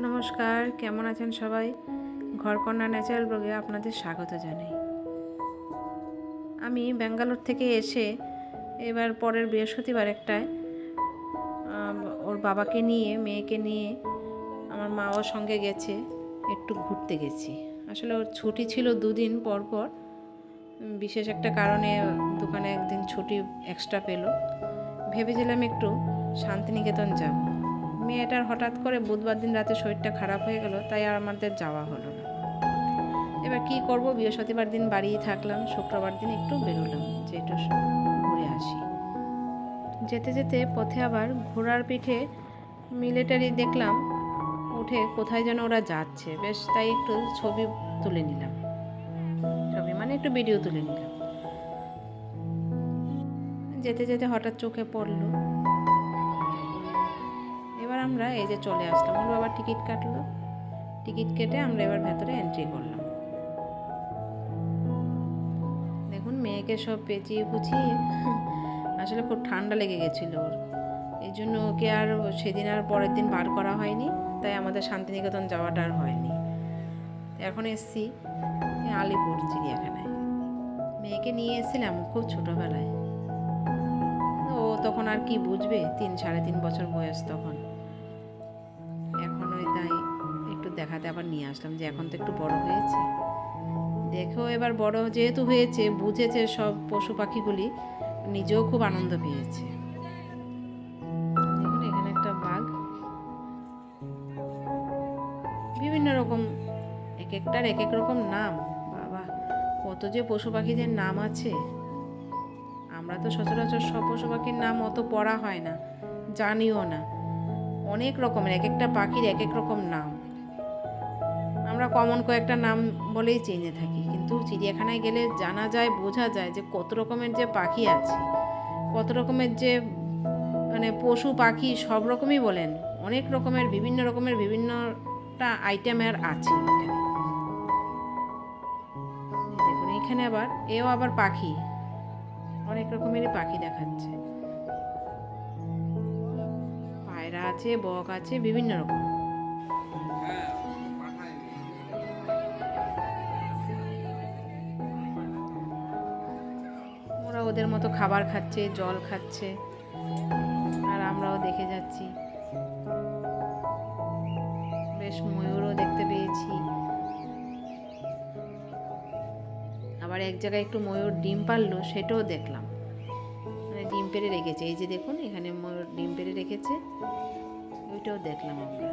নমস্কার, কেমন আছেন সবাই? ঘরকন্যা ন্যাচারাল ব্লগে আপনাদের স্বাগত জানাই। আমি ব্যাঙ্গালোর থেকে এসে এবার পরের বৃহস্পতিবার একটায় ওর বাবাকে নিয়ে মেয়েকে নিয়ে আমার মাও সঙ্গে গেছে, একটু ঘুরতে গেছি। আসলে ওর ছুটি ছিল দুদিন পর পর, বিশেষ একটা কারণে দোকানে একদিন ছুটি এক্সট্রা পেল। ভেবেছিলাম একটু শান্তিনিকেতন যাব। মেয়েটার হঠাৎ করে বুধবার দিন রাতে শরীরটা খারাপ হয়ে গেল, তাই আর আমাদের যাওয়া হলো না। এবার কি করব, বৃহস্পতিবার দিন বাড়িই থাকলাম, শুক্রবার দিন একটু বেরোলাম যে একটু ঘুরে আসি। যেতে যেতে পথে আবার ঘোড়ার পিঠে মিলিটারি দেখলাম উঠে, কোথায় যেন ওরা যাচ্ছে, বেশ তাই একটু ছবি তুলে নিলাম। ছবি মানে একটু ভিডিও তুলে নিলাম। যেতে যেতে হঠাৎ চোখে পড়লো, এবার আমরা এই যে চলে আসলাম। ওর বাবা টিকিট কাটলো, টিকিট কেটে আমরা এবার ভেতরে এন্ট্রি করলাম। দেখুন মেয়েকে সব পেঁচিয়ে পুচিয়ে, আসলে খুব ঠান্ডা লেগে গেছিলো ওর, এই জন্য ওকে আর সেদিন আর পরের দিন বার করা হয়নি, তাই আমাদের শান্তিনিকেতন যাওয়াটা আর হয়নি। এখন এসছি আলিপুর চিড়িয়াখানায়। মেয়েকে নিয়ে এসেছিলাম খুব ছোটোবেলায়, ও তখন আর কি বুঝবে, 3-3.5 বছর বয়স তখন। এখন ওই তাই একটু দেখাতে আবার নিয়ে আসলাম যে এখন তো একটু বড় হয়েছে। দেখো এবার বড় যেহেতু হয়েছে, বুঝেছে সব পশু পাখিগুলি, নিজেও খুব আনন্দ পেয়েছে। দেখুন এখানে একটা বাঘ, বিভিন্ন রকম, এক একটার এক এক রকম নাম। বাবা, কত যে পশু পাখিদের নাম আছে! আমরা তো সচরাচর সব পশু পাখির নাম অত পড়া হয় না, জানিও না। অনেক রকমের, এক একটা পাখির এক এক রকম নাম। আমরা কমন কয়েকটা নাম বলেই চিনে থাকি, কিন্তু চিড়িয়াখানায় গেলে জানা যায়, বোঝা যায় যে কত রকমের যে পাখি আছে, কত রকমের যে মানে পশু পাখি সব রকমই বলেন, অনেক রকমের বিভিন্ন রকমের বিভিন্নটা আইটেমের আছে এখানে। দেখুন এখানে আবার এও আবার পাখি, অনেক রকমেরই পাখি দেখাচ্ছে। পায়রা আছে, বক আছে, বিভিন্ন রকম। ওরা ওদের মতো খাবার খাচ্ছে, জল খাচ্ছে, আর আমরাও দেখে যাচ্ছি। বেশ ময়ূরও দেখতে পেয়েছি। আবার এক জায়গায় একটু ময়ূর ডিম পারলো, সেটাও দেখলাম। মানে ডিম পেড়ে রেখেছে, এই যে দেখুন এখানে ময়ূর ডিম পেড়ে রেখেছে, ওইটাও দেখলাম আমরা।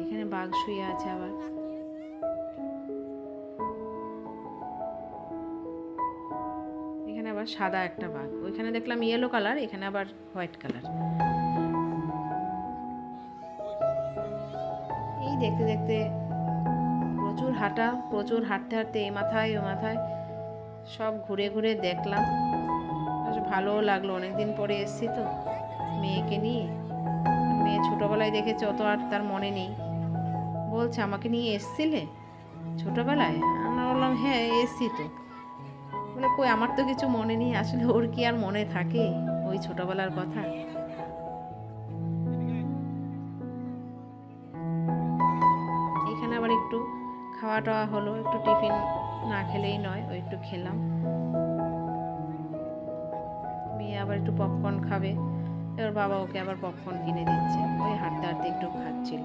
এখানে বাঘ শুয়ে আছে আবার। এখানে আবার সাদা একটা বাঘ, ওইখানে দেখলাম ইয়েলো কালার, এখানে আবার হোয়াইট কালার। এই দেখতে দেখতে প্রচুর হাঁটা, প্রচুর হাঁটতে হাঁটতে এ মাথায় ও মাথায় সব ঘুরে ঘুরে দেখলাম। বেশ ভালোও লাগলো, অনেকদিন পরে এসছি তো মেয়েকে নিয়ে। মেয়ে ছোটোবেলায় দেখেছে, অত আর তার মনে নেই। বলছে আমাকে নিয়ে এসছিলে ছোটোবেলায়? আমরা বললাম হ্যাঁ এসছি তো। বলে কই, আমার তো কিছু মনে নেই। আসলে ওর কি আর মনে থাকে ওই ছোটোবেলার কথা? এখানে আবার একটু খাওয়া টাওয়া হলো, একটু টিফিন না খেলেই নয়, ওই একটু খেলাম। মেয়ে আবার একটু পপকর্ন খাবে, এবার বাবা ওকে আবার পপকর্ন কিনে দিচ্ছে, ওই হাঁটতে হাঁটতে একটু খাচ্ছিল।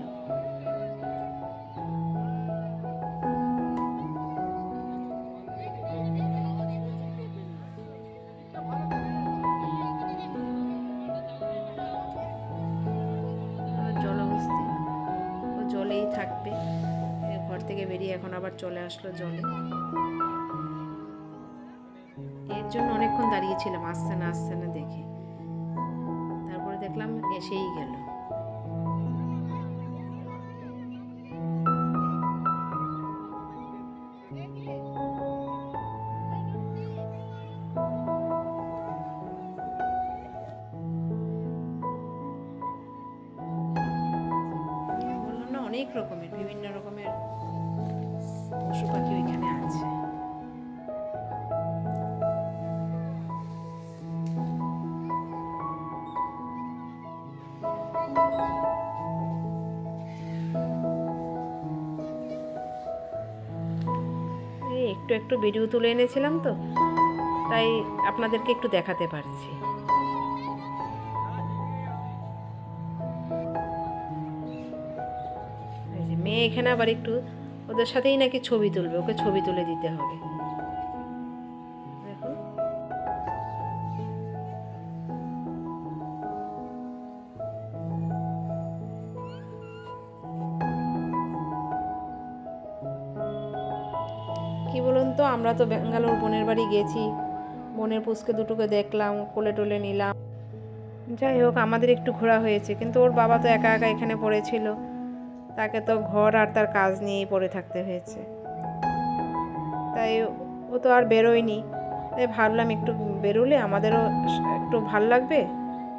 জলহস্তি, ও জলেই থাকবে। ঘর থেকে বেরিয়ে এখন আবার চলে আসলো জলে। এর জন্য অনেকক্ষণ দাঁড়িয়েছিলাম, আসছে না আসছে না দেখে, তারপরে দেখলাম এসেই গেল। বললাম না, অনেক রকমের বিভিন্ন রকমের পশু পাখি ওইখানে আছে। একটু ভিডিও তুলে এনেছিলাম, তো তাই আপনাদেরকে একটু দেখাতে পারছি। এই যে মেয়ে এখানে আবার একটু ওদের সাথেই নাকি ছবি তুলবে, ওকে ছবি তুলে দিতে হবে। দেখুন কি বলুন তো, আমরা তো ব্যাঙ্গালোর বোনের বাড়ি গেছি, বোনের পুচকে দুটোকে দেখলাম, কোলে টোলে নিলাম, যাই হোক আমাদের একটু ঘোরা হয়েছে। কিন্তু ওর বাবা তো একা একা এখানে পড়েছিল, তাকে তো ঘর আর তার কাজ নিয়েই পড়ে থাকতে হয়েছে, তাই ও তো আর বেরোয়নি। তাই ভাবলাম একটু বেরোলে আমাদেরও একটু ভাল লাগবে,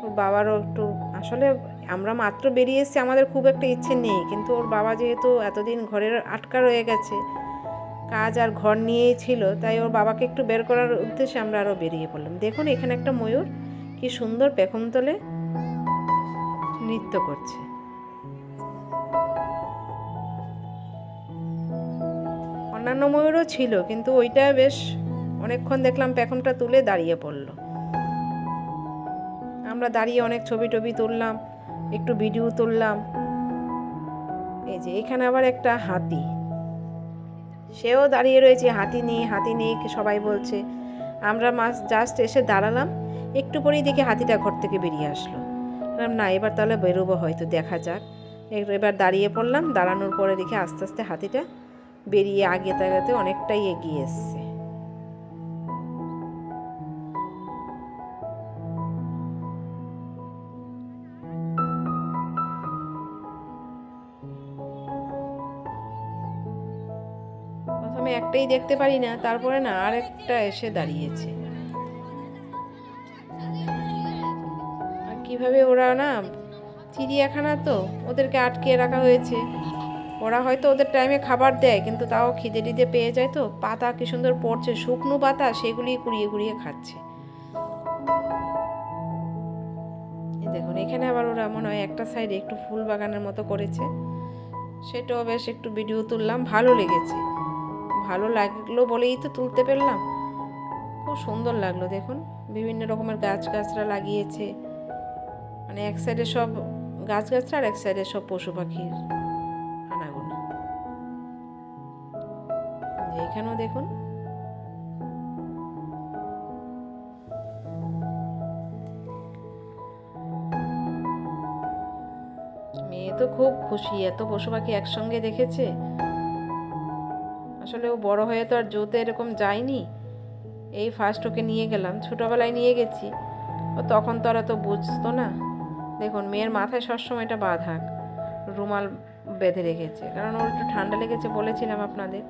ওর বাবারও একটু। আসলে আমরা মাত্র বেরিয়ে এসেছি, আমাদের খুব একটা ইচ্ছে নেই, কিন্তু ওর বাবা যেহেতু এতদিন ঘরের আটকা রয়ে গেছে, কাজ আর ঘর নিয়েই ছিল, তাই ওর বাবাকে একটু বের করার উদ্দেশ্যে আমরা আরও বেরিয়ে পড়লাম। দেখুন এখানে একটা ময়ূর কি সুন্দর পেখম তোলে নৃত্য করছে। অন্যান্য ময়ূরও ছিল, কিন্তু ওইটা বেশ অনেকক্ষণ দেখলাম পেখমটা তুলে দাঁড়িয়ে পড়ল। আমরা দাঁড়িয়ে অনেক ছবি টবি তুললাম, একটু ভিডিও তুললাম। এই যে এখানে আবার একটা হাতি, সেও দাঁড়িয়ে রয়েছে হাতি নিয়ে সবাই বলছে। আমরা জাস্ট এসে দাঁড়ালাম, একটু পরেই দেখি হাতিটা ঘর থেকে বেরিয়ে আসলো। না এবার তাহলে বেরোবো, হয়তো দেখা যাক। এবার দাঁড়িয়ে পড়লাম, দাঁড়ানোর পরে দেখি আস্তে আস্তে হাতিটা বেরিয়ে আগে তাগাতে অনেকটাই এগিয়ে এসছে। প্রথমে একটাই দেখতে পারি না, তারপরে না আরেকটা এসে দাঁড়িয়েছে। আর কিভাবে ওরা না, চিড়িয়াখানা তো, ওদেরকে আটকিয়ে রাখা হয়েছে। ওরা হয়তো ওদের টাইমে খাবার দেয়, কিন্তু তাও খিদে টিদে পেয়ে যায়, তো পাতা কি সুন্দর পড়ছে, শুকনো পাতা, সেগুলি কুড়িয়ে কুড়িয়ে খাচ্ছে। দেখুন এখানে আবার ওরা মনে হয় একটা সাইডে একটু ফুল বাগানের মতো করেছে, সেটাও বেশ একটু ভিডিও তুললাম, ভালো লেগেছে। ভালো লাগলো বলেই তো তুলতে পারলাম, খুব সুন্দর লাগলো। দেখুন বিভিন্ন রকমের গাছগাছরা লাগিয়েছে, মানে এক সাইডে সব গাছগাছরা আর এক সাইডে সব পশু পাখির আনাগোনা। এখানেও দেখুন মেয়ে তো খুব খুশি, এত পশু পাখি একসঙ্গে দেখেছে। আসলে ও বড় হয়ে তো আর জোতে এরকম যায়নি, এই ফার্স্ট ওকে নিয়ে গেলাম, ছোটোবেলায় নিয়ে গেছি, ও তখন তো আর তো বুঝতো না। দেখুন মেয়ের মাথায় সবসময় এটা বাঁধা, রুমাল বেঁধে রেখেছে, কারণ ওর একটু ঠান্ডা লেগেছে বলেছিলাম আপনাদের।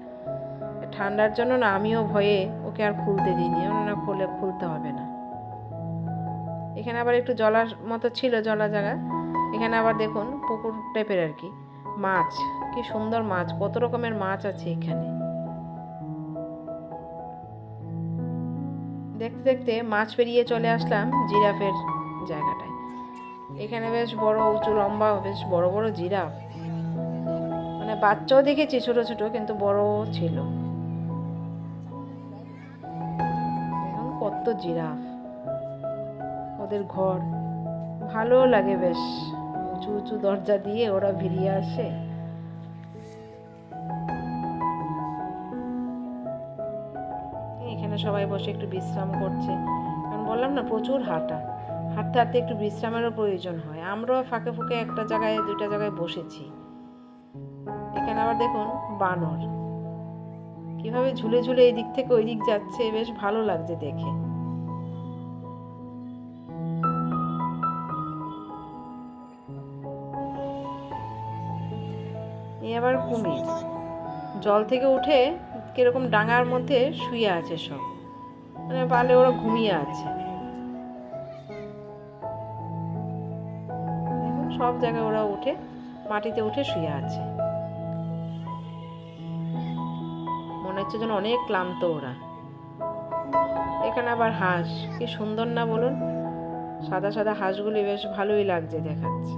ঠান্ডার জন্য না আমিও ভয়ে ওকে আর খুলতে দিইনি, না খুলতে হবে না। এখানে আবার একটু জলার মতো ছিল, জলা জায়গা। এখানে আবার দেখুন পুকুর টাইপের আর কি, মাছ, কি সুন্দর মাছ, কত রকমের মাছ আছে এখানে। দেখতে দেখতে মাছ পেরিয়ে চলে আসলাম জিরাফের জায়গাটায়। এখানে বেশ বড় উঁচু লম্বা বেশ বড় বড় জিরাফ, মানে বাচ্চাও দেখেছি ছোট ছোট, কিন্তু বড়ও ছিল। এখন কত জিরাফ, ওদের ঘর ভালো লাগে, বেশ উঁচু উঁচু দরজা দিয়ে ওরা বেরিয়ে আসে। এখানে সবাই বসে একটু বিশ্রাম করছে, কারণ বললাম না প্রচুর হাঁটতে হাঁটতে একটু বিশ্রামেরও প্রয়োজন হয়। আমরাও ফাঁকে ফুঁকে একটা জায়গায় দুইটা জায়গায় বসেছি। এখানে আবার দেখুন বানর কিভাবে ঝুলে ঝুলে এই দিক থেকে ওই দিক যাচ্ছে, বেশ ভালো লাগছে দেখে। এই আবার কুমির জল থেকে উঠে কিরকম ডাঙার মধ্যে শুয়ে আছে সব, মানে পালে ওরা ঘুমিয়ে আছে। দেখুন সব জায়গায় ওরা উঠে মাটিতে উঠে শুয়ে আছে, মনে হচ্ছে যেন অনেক ক্লান্ত ওরা। এখানে আবার হাঁস, কি সুন্দর না বলুন, সাদা সাদা হাঁসগুলি বেশ ভালোই লাগছে দেখাচ্ছে।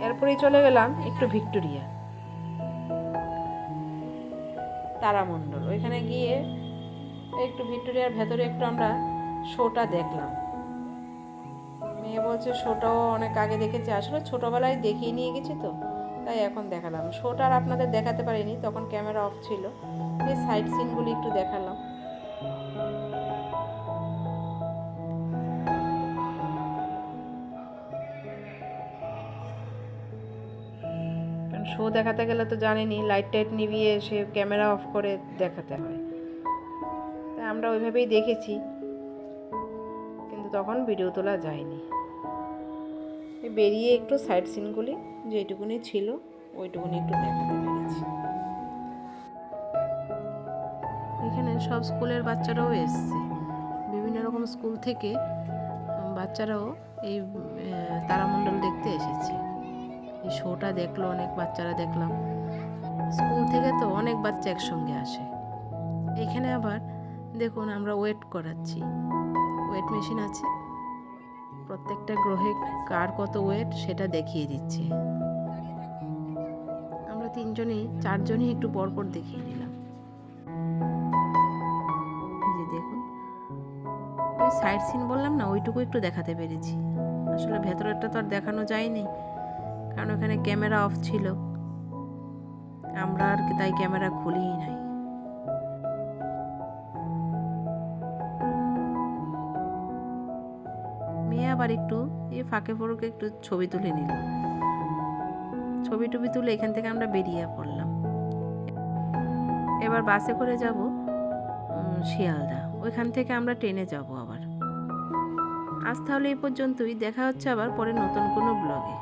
এরপর তারপরেই চলে গেলাম একটু ভিক্টোরিয়া তারামণ্ডল। ওইখানে গিয়ে একটু ভিক্টোরিয়ার ভেতরে একটু আমরা শোটা দেখলাম। মেয়ে বলছে শোটাও অনেক আগে দেখেছি, আসলে ছোটোবেলায় দেখিয়ে নিয়ে গেছি তো, তাই এখন দেখালাম। শোটা আর আপনাদের দেখাতে পারিনি, তখন ক্যামেরা অফ ছিল। এই সাইড সিনগুলি একটু দেখালাম। কারণ শো দেখাতে গেলে তো জানেনই, লাইট টাইট নিভিয়ে সে ক্যামেরা অফ করে দেখাতে হয়। তাই আমরা ওইভাবেই দেখেছি, কিন্তু তখন ভিডিও তোলা যায়নি। বেরিয়ে একটু সাইড সিনগুলি যেটুকুনি ছিল ওইটুকুনি একটু দেখাতে পেরেছি। এখানে সব স্কুলের বাচ্চারাও এসছে, বিভিন্ন রকম স্কুল থেকে বাচ্চারাও এই তারামণ্ডল দেখতে এসেছে। এই শোটা দেখলো অনেক বাচ্চারা, দেখলাম স্কুল থেকে তো অনেক বাচ্চা একসঙ্গে আসে। এখানে আবার দেখুন আমরা ওয়েট করাচ্ছি, ওয়েট মেশিন আছে, প্রত্যেকটা গ্রহে কার কত ওয়েট সেটা দেখিয়ে দিচ্ছে। আমরা চারজনই একটু পরপর দেখিয়ে নিলাম। এই যে দেখুন, ওই সাইড সিন বললাম না, ওইটুকু একটু দেখাতে পেরেছি। আসলে ভেতরেরটা তো আর দেখানো যায়নি, কারণ ওখানে ক্যামেরা অফ ছিল। আমরা আর তাই ক্যামেরা খুলিই নাই। মেয়ে আবার একটু এই ফাঁকে ফোরকে একটু ছবি তুলে নিল। ছবি টবি তুলে এখান থেকে আমরা বেরিয়ে পড়লাম। এবার বাসে করে যাব শিয়ালদা, ওইখান থেকে আমরা ট্রেনে যাব আবার। আজ তাহলে এই পর্যন্তই, দেখা হচ্ছে আবার পরে নতুন কোনো ব্লগে।